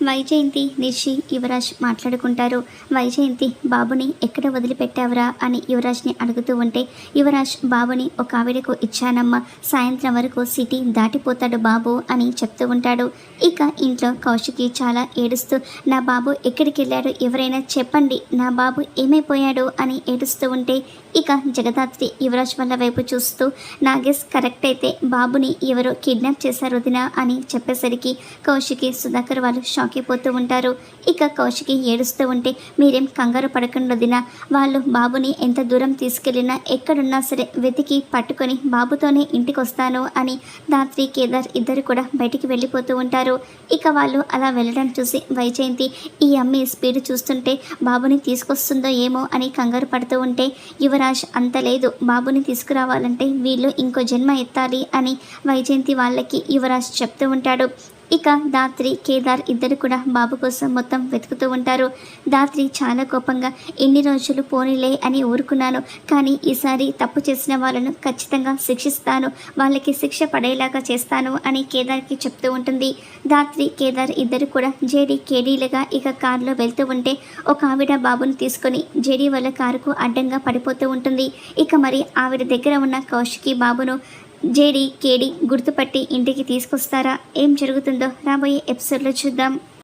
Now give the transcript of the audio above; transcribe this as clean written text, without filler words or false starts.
వైజయంతి, నిషి, యువరాజ్ మాట్లాడుకుంటారు. వైజయంతి బాబుని ఎక్కడ వదిలిపెట్టావురా అని యువరాజ్ని అడుగుతూ ఉంటే, యువరాజ్ బాబుని ఒక ఆవిడకు ఇచ్చానమ్మా, సాయంత్రం వరకు సిటీ దాటిపోతాడు బాబు అని చెప్తూ ఉంటాడు. ఇక ఇంట్లో కౌశికి చాలా ఏడుస్తూ, నా బాబు ఎక్కడికి వెళ్ళాడు, ఎవరైనా చెప్పండి, నా బాబు ఏమైపోయాడు అని ఏడుస్తూ ఉంటే, ఇక జగదాత్రి యువరాజ్ వాళ్ళ వైపు చూస్తూ, నా గెస్ కరెక్ట్ అయితే బాబుని ఎవరో కిడ్నాప్ చేశారు వదినా అని చెప్పేసరికి కౌశికి, సుధాకర్ వాళ్ళు షాక్ అయిపోతూ ఉంటారు. ఇక కౌశికి ఏడుస్తూ ఉంటే, మీరేం కంగారు పడకండి వదినా, వాళ్ళు బాబుని ఎంత దూరం తీసుకెళ్ళినా ఎక్కడున్నా సరే వెతికి పట్టుకొని బాబుతోనే ఇంటికి వస్తాను అని దాత్రి, కేదార్ ఇద్దరు కూడా బయటికి వెళ్ళిపోతూ ఉంటారు. ఇక వాళ్ళు అలా వెళ్ళడం చూసి వైజయంతి, ఈ అమ్మాయి స్పీడ్ చూస్తుంటే బాబుని తీసుకొస్తుందో ఏమో అని కంగారు పడుతూ ఉంటే, యువరాజ్ అంత లేదు, బాబుని తీసుకురావాలంటే వీళ్ళు ఇంకో జన్మ ఎత్తాలి అని వైజయంతి వాళ్ళకి యువరాజ్ చెప్తూ ఉంటాడు. ఇక దాత్రి, కేదార్ ఇద్దరు కూడా బాబు కోసం మొత్తం వెతుకుతూ ఉంటారు. దాత్రి చాలా కోపంగా, ఎన్ని రోజులు పోనీలే అని ఊరుకున్నాను, కానీ ఈసారి తప్పు చేసిన వాళ్ళను ఖచ్చితంగా శిక్షిస్తాను, వాళ్ళకి శిక్ష పడేలాగా చేస్తాను అని కేదార్కి చెప్తూ ఉంటుంది. దాత్రి, కేదార్ ఇద్దరు కూడా జేడీ, కేడీలుగా ఇక కారులో వెళ్తూ ఉంటే, ఒక ఆవిడ బాబుని తీసుకొని జేడీ వాళ్ళ కారుకు అడ్డంగా పడిపోతూ ఉంటుంది. ఇక మరి ఆవిడ దగ్గర ఉన్న కౌశికి బాబును జేడీ, కేడీ గుర్తుపట్టి ఇంటికి తీసుకొస్తారా? ఏం జరుగుతుందో రాబోయే ఎపిసోడ్లో చూద్దాం.